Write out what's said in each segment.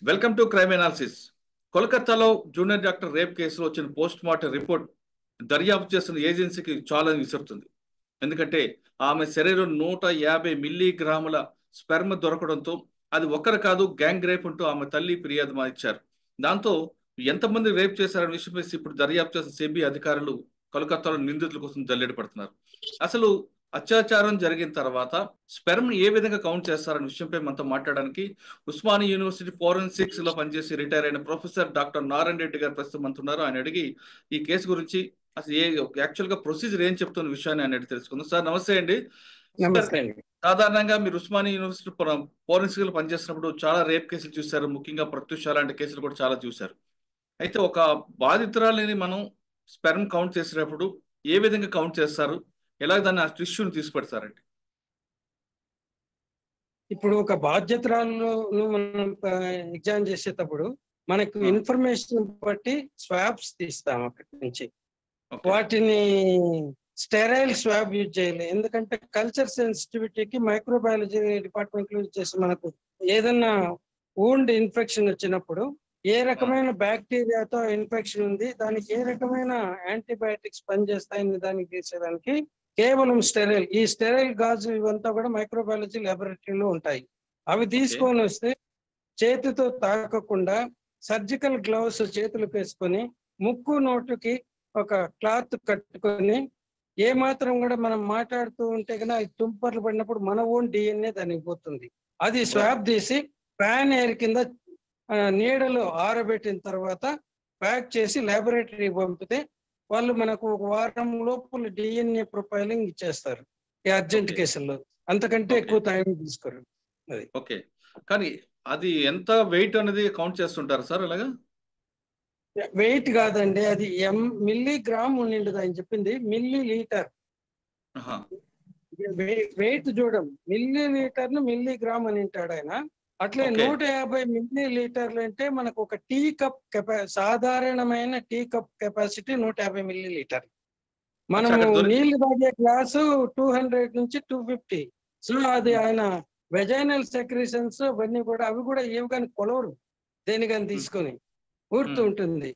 Welcome to crime analysis. కోల్కతాలో junior doctor rape కేసులో వచ్చిన పోస్ట్ మార్టం రిపోర్ట్ దర్యాప్తు చేస్తున్న ఏజెన్సీకి చాలా విసురుతుంది. ఎందుకంటే ఆమె శరీరం 150 మిల్లీగ్రాముల స్పెర్మ్ దొరకడంతో అది ఒక్కరు కాదు గ్యాంగ్ రేప్ అంటూ ఆమె తల్లి ఫిర్యాదు ఇచ్చారు. దాంతో ఎంతమంది రేప్ చేశారనే విషయంపై ఇప్పుడు దర్యాప్తు చేసిన సిబిఐ అధికారులు కోల్కతాలో నిందితుల కోసం జల్లెడ పడుతున్నారు. అసలు అత్యాచారం జరిగిన తర్వాత స్పెర్మ్ ఏ విధంగా కౌంట్ చేస్తారనే విషయంపై మనతో మాట్లాడడానికి ఉస్మానియా యూనివర్సిటీ ఫోరెన్సిక్స్ లో పనిచేసి రిటైర్ అయిన ప్రొఫెసర్ డాక్టర్ నారాయణ రెడ్డి గారు ప్రస్తుతం మనతున్నారు. ఆయన అడిగి ఈ కేసు గురించి అసలు యాక్చువల్ గా ప్రొసీజర్ ఏం చెప్తున్న విషయాన్ని ఆయన అడిగి తెలుసుకుందాం. సార్ నమస్తే అండి. నమస్తే అండి. సాధారణంగా మీరు ఉస్మానియా యూనివర్సిటీ ఫోరెన్సిక్ లో పనిచేసినప్పుడు చాలా రేప్ కేసులు చూశారు, ముఖ్యంగా ప్రత్యూష లాంటి కేసులు కూడా చాలా చూశారు. అయితే ఒక బాధితురాలిని మనం స్పెర్మ్ కౌంట్ చేసేటప్పుడు ఏ విధంగా కౌంట్ చేస్తారు, ఎలా దాన్ని ఆ టిష్యూని తీసుపెడతారండి? ఇప్పుడు ఒక బాధ్యతరాలను మనం ఎగ్జామ్ చేసేటప్పుడు మనకు ఇన్ఫర్మేషన్ బట్టి స్వాబ్స్ తీస్తాం అక్కడి నుంచి. వాటిని స్టెరైల్ స్వాబ్ యూజ్ చేయాలి. ఎందుకంటే కల్చర్ సెన్సిటివిటీకి మైక్రోబయాలజీ డిపార్ట్మెంట్ లో యూజ్ చేసి మనకు ఏదన్నా వూండ్ ఇన్ఫెక్షన్ వచ్చినప్పుడు ఏ రకమైన బ్యాక్టీరియాతో ఇన్ఫెక్షన్ ఉంది, దానికి ఏ రకమైన యాంటీబయాటిక్స్ పనిచేస్తాయని దానికి తీసేదానికి కేవలం స్టెరైల్, ఈ స్టెరైల్ గాజు ఇవంతా కూడా మైక్రోబయాలజీ ల్యాబొరేటరీలో ఉంటాయి. అవి తీసుకొని వస్తే చేతితో తాకకుండా సర్జికల్ గ్లౌస్ చేతులకు వేసుకొని ముక్కు నోటుకి ఒక క్లాత్ కట్టుకొని ఏ మాత్రం కూడా మనం మాట్లాడుతూ ఉంటే కన్నా తుంపర్లు పడినప్పుడు మన ఓన్ డిఎన్ఏ దానికి పోతుంది. అది స్వాబ్ తీసి ఫ్యాన్ ఎయిర్ కింద నీడలో ఆరబెట్టిన తర్వాత ప్యాక్ చేసి ల్యాబొరేటరీ పంపితే వాళ్ళు మనకు ఒక వారం లోపల డిఎన్ఏ ప్రొఫైలింగ్ ఇచ్చేస్తారు ఈ అర్జెంట్ కేసుల్లో. అంతకంటే ఎక్కువ టైం తీసుకోరు. అది ఓకే, కానీ అది ఎంత వెయిట్ అనేది కౌంట్ చేస్తుంటారు సార్? అలాగా వెయిట్ కాదండి, అది మిల్లీగ్రామ్ ఉండిండదు. ఆయన చెప్పింది మిల్లీ లీటర్. వెయిట్ చూడం, మిల్లీ లీటర్ ను మిల్లీగ్రామ్ అని అంటాడు ఆయన. అట్లే 150 మిల్లీ లీటర్లు అంటే మనకు ఒక టీ కప్ సాధారణమైన tea cup capacity 150 millilitre. మనము నీళ్లు తాగే గ్లాసు 200 నుంచి 250. సో అది ఆయన వెజైనల్ సెక్రీషన్స్ అవన్నీ కూడా అవి కూడా ఏవి కానీ కొలవరు, దేనికని తీసుకొని ఊరుతూ ఉంటుంది.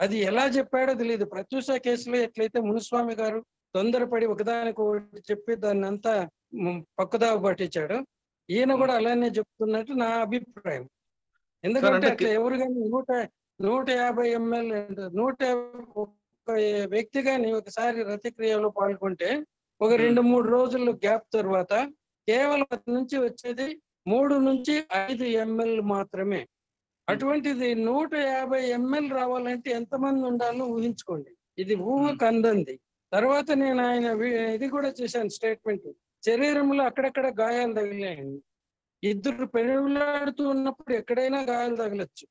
అది ఎలా చెప్పాడో తెలియదు. ప్రత్యూష కేసులో ఎట్లయితే మునుస్వామి గారు తొందరపడి ఒకదానికి ఒకటి చెప్పి దాన్ని అంతా పక్కదావ పట్టించాడు, ఈయన కూడా అలానే చెప్తున్నట్టు నా అభిప్రాయం. ఎందుకంటే అట్లా ఎవరు కానీ 150 ml 150 వ్యక్తి కానీ ఒకసారి రతిక్రియలో పాల్గొంటే ఒక 2-3 రోజుల గ్యాప్ తర్వాత కేవలం అతని నుంచి వచ్చేది 3 నుంచి 5 ml మాత్రమే. అటువంటిది 150 ml రావాలంటే ఎంతమంది ఉండాలో ఊహించుకోండి. ఇది ఊహకు అందంది. తర్వాత నేను ఆయన ఇది కూడా చేశాను స్టేట్మెంట్. శరీరంలో అక్కడక్కడ గాయాలు తగిలాయండి. ఇద్దరు పెనుగులాడుతూ ఉన్నప్పుడు ఎక్కడైనా గాయాలు తగలచ్చు.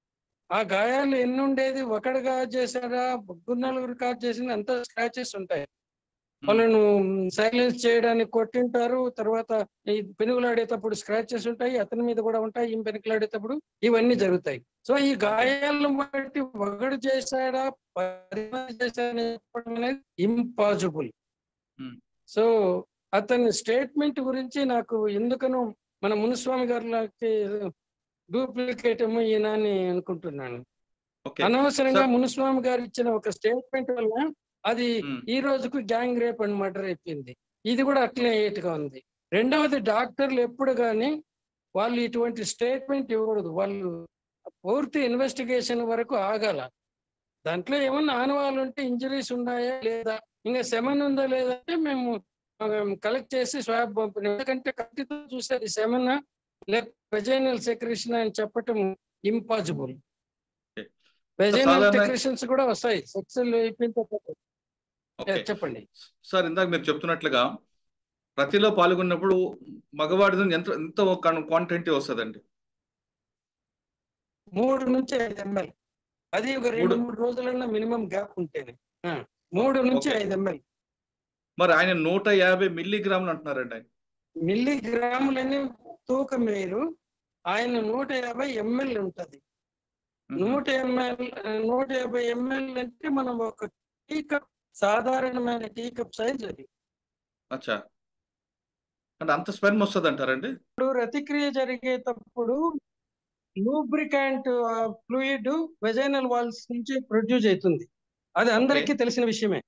ఆ గాయాలు ఎన్ని ఉండేది, ఒకడు కాజ్ చేశారా, 3-4 కాజ్ చేసిన అంత స్క్రాచెస్ ఉంటాయి. వాళ్ళను సైలెన్స్ చేయడానికి కొట్టింటారు. తర్వాత ఈ పెనుగులాడేటప్పుడు స్క్రాచెస్ ఉంటాయి, అతని మీద కూడా ఉంటాయి. ఈ పెనుగులాడేటప్పుడు ఇవన్నీ జరుగుతాయి. సో ఈ గాయాలను బట్టి ఒకడు చేశాడా 10 మంది చేశాడని చెప్పడం అనేది ఇంపాసిబుల్. సో అతని స్టేట్మెంట్ గురించి నాకు ఎందుకనో మన మునుస్వామి గారికి డూప్లికేట్ ఏమో ఈయన అని అనుకుంటున్నాను. అనవసరంగా మునుస్వామి గారు ఇచ్చిన ఒక స్టేట్మెంట్ వల్ల అది ఈ రోజుకు గ్యాంగ్ రేప్ అని మర్డర్ అయిపోయింది. ఇది కూడా అట్లే ఏటుగా ఉంది. రెండవది, డాక్టర్లు ఎప్పుడు కానీ వాళ్ళు ఇటువంటి స్టేట్మెంట్ ఇవ్వకూడదు. వాళ్ళు పూర్తి ఇన్వెస్టిగేషన్ వరకు ఆగాల. దాంట్లో ఏమన్నా ఆనవాళ్ళు ఉంటే ఇంజరీస్ ఉన్నాయా లేదా, ఇంకా సెమన్ ఉందా లేదంటే మేము కలెక్ట్ చేసి స్వాబ్ పంపిణీ. ఎందుకంటే కత్తితో చూసేది సెమన్ లేక వెజైనల్ సెక్రేషన్ అని చెప్పటం ఇంపాసిబుల్. వెజైనల్ సెక్రేషన్స్ కూడా వస్తాయి సెక్స్ అయిపోయిన తర్వాత. చెప్పండి సార్. ఇందాక మీరు చెప్తున్నట్లుగా ప్రతిలో పాల్గొన్నప్పుడు మగవాడి ఎంత క్వాంటిటీ వస్తుందండి? 3 నుంచి 5 ml. అది ఒక 2-3 రోజులన్నా మినిమం గ్యాప్ ఉంటేనే 3 నుంచి 5 ml. మరి ఆయన 150 మిల్లీగ్రాములు అంటున్నారండి. ఆయన మిల్లీగ్రాములని తూకం వేరు, ఆయన 150 ml ఉంటది. 150 ml అంటే మనం ఒక టీ కప్, సాధారణమైన టీ కప్ సైజ్ అది. అచ్చా, అంటే అంత స్పెర్మ్ వస్తుంది అంటారండి? ఇప్పుడు రతిక్రియ జరిగేటప్పుడు లూబ్రికాంట్ ఫ్లూయిడ్ వెజైనల్ వాల్స్ నుంచి ప్రొడ్యూస్ అవుతుంది. అది ఓకే. అందరికీ తెలిసిన విషయమే.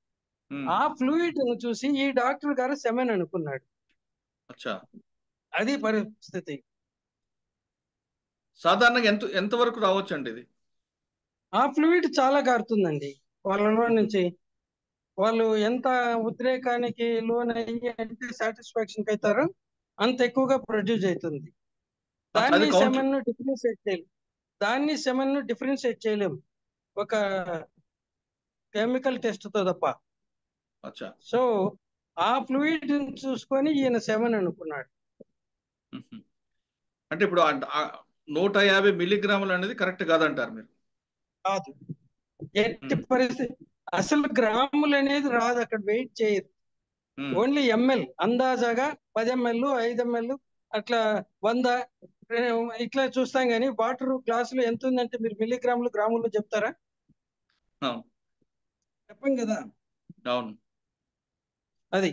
హ్మ్. ఆ ఫ్లూయిడ్ ను చూసి ఈ డాక్టర్ గారు సెమెన్ అనుకున్నాడు. అచ్చా. అది పరిస్థితి. సాధారణంగా ఎంత వరకు రావచ్చండి ఇది? ఆ ఫ్లూయిడ్ చాలా కారుతుందండి వాళ్ళలో హుహు. నుంచి. వాళ్ళు ఎంత ఉద్రేకానికి లోన్ అయ్యి అంటే సాటిస్ఫాక్షన్ అవుతారో అంత ఎక్కువగా ప్రొడ్యూస్ అవుతుంది. అచ్చా, అది దాన్ని కౌంట్. సెమెన్ ను డిఫరెన్షియేట్ చేయలేం. దాన్ని సెమెన్ ను డిఫరెన్షియేట్ చేయలేం ఒక కెమికల్ టెస్ట్ తో తప్ప. అచ్చా. సో ఆ ఫ్లూయిడ్ చూసుకొని ఈయన సెమెన్ అనుకున్నాడు. హుహు. అంటే ఇప్పుడు 150 మిల్లీగ్రాములు అనేది కరెక్ట్ కాదంటారు మీరు? కాదు, ఎట్టి హ్మ్. పరిస్థితి అసలు గ్రాములు అనేది రాదు, అక్కడ వెయిట్ చేయదు. హ్మ్. ఓన్లీ ఎంఎల్ అందాజాగా 10 ఎంఎల్ 5 ఎంఎల్ అట్లా 100 ఇట్లా చూస్తాం కానీ వాటర్ గ్లాసులు ఎంత ఉందంటే మీరు మిల్లీగ్రాములు గ్రాములు చెప్తారా? అవును. చెప్పం కదా. అవును. అది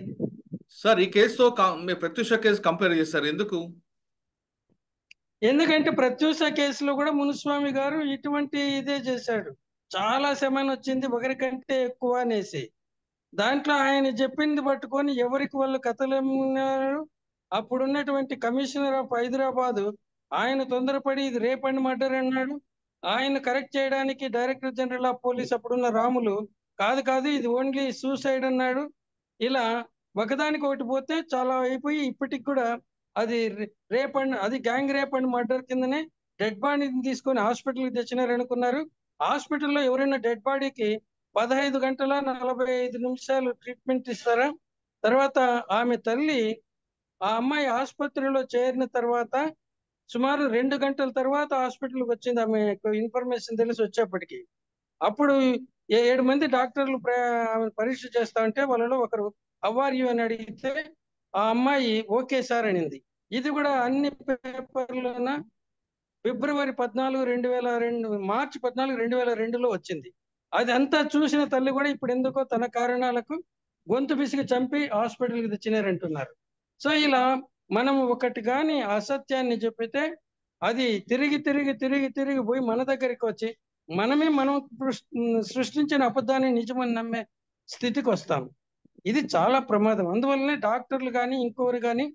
సార్, ఈ కేసుతో మీరు ప్రత్యూష కేసు కంపేర్ చేస్తారు ఎందుకు? ఎందుకంటే ప్రత్యూష కేసులో కూడా మునుస్వామి గారు ఇటువంటి ఇదే చేశాడు. చాలా సెమన్ వచ్చింది ఒకరికంటే ఎక్కువ అనేసి. దాంట్లో ఆయన చెప్పింది పట్టుకొని ఎవరికి వాళ్ళు కథలేమన్నారు. అప్పుడున్నటువంటి కమిషనర్ ఆఫ్ హైదరాబాద్ ఆయన తొందరపడి ఇది రేప్ అండ్ మర్డర్ అన్నాడు. ఆయన కరెక్ట్ చేయడానికి డైరెక్టర్ జనరల్ ఆఫ్ పోలీస్ అప్పుడున్న రాములు కాదు కాదు ఇది ఓన్లీ సూసైడ్ అన్నాడు. ఇలా ఒకదానికి ఒకటి పోతే చాలా అయిపోయి ఇప్పటికి కూడా అది రేప్ అండ్ అది గ్యాంగ్ రేప్ అండ్ మర్డర్ కిందనే డెడ్ బాడీని తీసుకొని హాస్పిటల్కి తెచ్చినారు అనుకున్నారు. హాస్పిటల్లో ఎవరైనా డెడ్ బాడీకి 15 గంటల 45 నిమిషాలు ట్రీట్మెంట్ ఇస్తారా? తర్వాత ఆమె తల్లి ఆ అమ్మాయి ఆసుపత్రిలో చేరిన తర్వాత సుమారు 2 గంటల తర్వాత హాస్పిటల్కి వచ్చింది. ఆమె ఇన్ఫర్మేషన్ తెలిసి వచ్చేప్పటికి అప్పుడు 7 మంది డాక్టర్లు ఆమెను పరీక్ష చేస్తా ఉంటే వాళ్ళలో ఒకరు హౌ యు అని అడిగితే ఆ అమ్మాయి ఓకే సార్ అనింది. ఇది కూడా అన్ని పేపర్లోన ఫిబ్రవరి 14 2002 మార్చి 14 2002లో వచ్చింది. అది అంతా చూసిన తల్లి కూడా ఇప్పుడు ఎందుకో తన కారణాలకు గొంతు పిసికి చంపి హాస్పిటల్కి తెచ్చినారంటున్నారు. సో ఇలా మనం ఒకటి కానీ అసత్యాన్ని చెప్పితే అది తిరిగి తిరిగి తిరిగి తిరిగి పోయి మన దగ్గరికి వచ్చి మనం సృష్టించిన అబద్ధాన్ని నిజమని నమ్మే స్థితికి వస్తాం. ఇది చాలా ప్రమాదం. అందువల్లనే డాక్టర్లు కానీ ఇంకోరు కానీ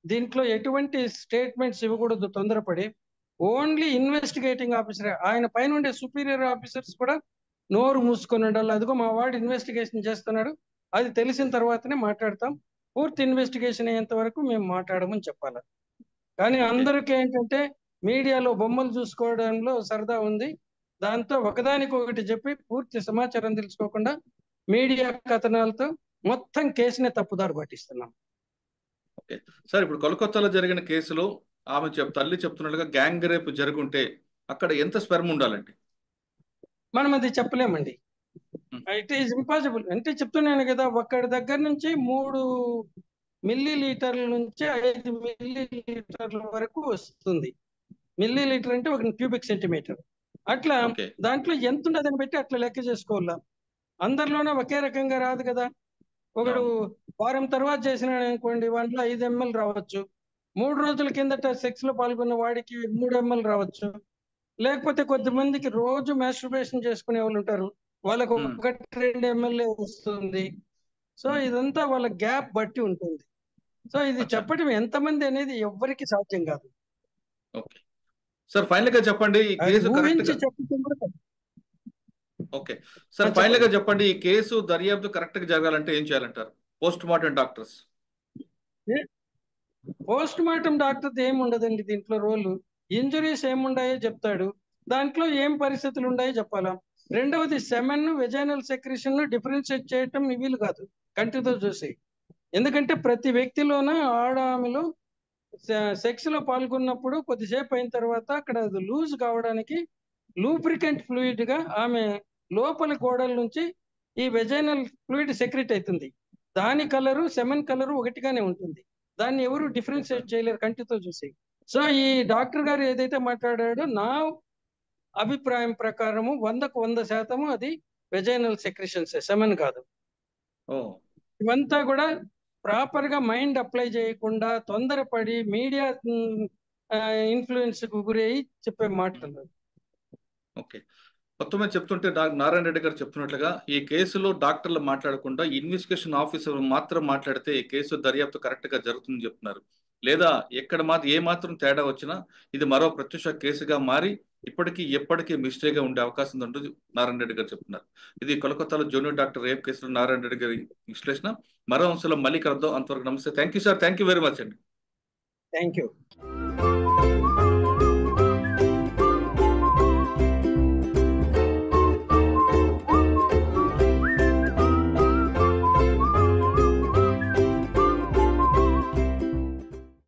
దీంట్లో ఎటువంటి స్టేట్మెంట్స్ ఇవ్వకూడదు తొందరపడి. ఓన్లీ ఇన్వెస్టిగేటింగ్ ఆఫీసర్ ఆయన పైన ఉండే సుపీరియర్ ఆఫీసర్స్ కూడా నోరు మూసుకొని ఉండాలి. అదిగో మా వాడు ఇన్వెస్టిగేషన్ చేస్తున్నాడు, అది తెలిసిన తర్వాతనే మాట్లాడతాం, పూర్తి ఇన్వెస్టిగేషన్ అయ్యేంత వరకు మేము మాట్లాడమని చెప్పాలి. కానీ ఓకే. అందరికీ ఏంటంటే మీడియాలో బొమ్మలు చూసుకోవడంలో సరదా ఉంది. దాంతో ఒకదానికొకటి చెప్పి పూర్తి సమాచారం తెలుసుకోకుండా మీడియా కథనాలతో మొత్తం కేసునే తప్పుదారి పట్టిస్తున్నాం. ఓకే. సార్, ఇప్పుడు కోల్కతాలో జరిగిన కేసులో ఆమె తల్లి చెప్తున్నట్టుగా గ్యాంగ్ రేప్ జరుగుంటే అక్కడ ఎంత స్పెర్మ్ ఉండాలండి? మనం అది చెప్పలేమండి. హ్మ్. It is impossible. అంటే చెప్తున్నాను కదా, ఒక్కడి దగ్గర నుంచి 3 మిల్లీ లీటర్ల నుంచి 5 మిల్లీ లీటర్ల వరకు వస్తుంది. మిల్లీ లీటర్ అంటే 1 క్యూబిక్ సెంటీమీటర్. అట్లా ఓకే. దాంట్లో ఎంత ఉండదని బట్టి అట్లా లెక్క చేసుకోవాలా. అందరిలోనే ఒకే రకంగా రాదు కదా. ఒకడు అవును. వారం తర్వాత చేసినాడు అనుకోండి, వాటిలో 5 ఎంఎల్ రావచ్చు. 3 రోజుల కిందట సెక్స్ లో పాల్గొన్న వాడికి 3 ఎంఎల్ రావచ్చు. లేకపోతే కొద్దిమందికి రోజు మాస్టర్బేషన్ చేసుకునే వాళ్ళు ఉంటారు, వాళ్ళకు హ్మ్. 1-2 ఎంఎల్ వస్తుంది. సో హ్మ్. ఇదంతా వాళ్ళ గ్యాప్ బట్టి ఉంటుంది. సో ఇది అచ్చా. చెప్పడం ఎంతమంది అనేది ఎవ్వరికి సాధ్యం కాదు. ఓకే. సార్, ఫైనల్ గా చెప్పండి ఈ అది కేసు కరెక్ట్ ఊహించి గా. చెప్పడం కూడా తప్పు. ఓకే. సార్, ఫైనల్ గా చెప్పండి. చెప్పండి ఈ కేసు దర్యాప్తు కరెక్ట్ గా జరగాలంటే ఏం చేయాలంటారు post mortem doctors? Post mortem doctor ఏమి ఉండదండి దీంట్లో రోలు. ఇంజురీస్ ఏముండాయో చెప్తాడు, దాంట్లో ఏం పరిస్థితులు ఉన్నాయో చెప్పాలా. రెండవది సెమెన్ వెజైనల్ సెక్రెషన్ డిఫరెన్షియేట్ చేయటం వీలు కాదు కంటితో చూసి. ఎందుకంటే ప్రతి వ్యక్తిలోన ఆమెలో సెక్స్ లో పాల్గొన్నప్పుడు కొద్దిసేపు అయిన తర్వాత అక్కడ అది లూజ్ కావడానికి లూబ్రికెంట్ ఫ్లూయిడ్ గా ఆమె లోపలి గోడల నుంచి ఈ వెజైనల్ ఫ్లూయిడ్ సెక్రెట్ అవుతుంది. దాని కలరు సెమెన్ కలరు ఒకటిగానే ఉంటుంది. దాన్ని ఎవరు ఓకే. డిఫరెన్షియేట్ చేయలేరు కంటితో చూసి. సో ఈ డాక్టర్ గారు ఏదైతే మాట్లాడాడో నా అభిప్రాయం ప్రకారము 100కు 100% అది వెజైనల్ సెక్రెషన్స్, సెమెన్ కాదు. ఓ. ఇవంతా కూడా ప్రాపర్ గా మైండ్ అప్లై చేయకుండా తొందరపడి మీడియా ఇన్ఫ్లుయెన్స్ కు గురయ్యి చెప్పే మాటలు. ఓకే. మొత్తమే చెప్తుంటే నారాయణ రెడ్డి గారు చెప్తున్నట్లుగా ఈ కేసులో డాక్టర్లు మాట్లాడకుండా ఇన్వెస్టిగేషన్ ఆఫీసర్ మాత్రం మాట్లాడితే ఈ కేసు దర్యాప్తు కరెక్ట్ గా జరుగుతుందని చెప్తున్నారు. లేదా ఎక్కడ ఏ మాత్రం తేడా వచ్చినా ఇది మరో ప్రత్యక్ష కేసుగా మారి ఇప్పటికీ ఎప్పటికీ మిస్టేక్ గా ఉండే అవకాశం ఉందంటూ నారాయణ రెడ్డి గారు చెప్తున్నారు. ఇది కోల్కతాలో జూనియర్ డాక్టర్ రేప్ కేసులో నారాయణ రెడ్డి గారి విశ్లేషణ. మరో అంశంలో మళ్ళీ కలుద్దాం. అంతవరకు నమస్తే. Thank you sir. Thank you very much అండి. Thank you.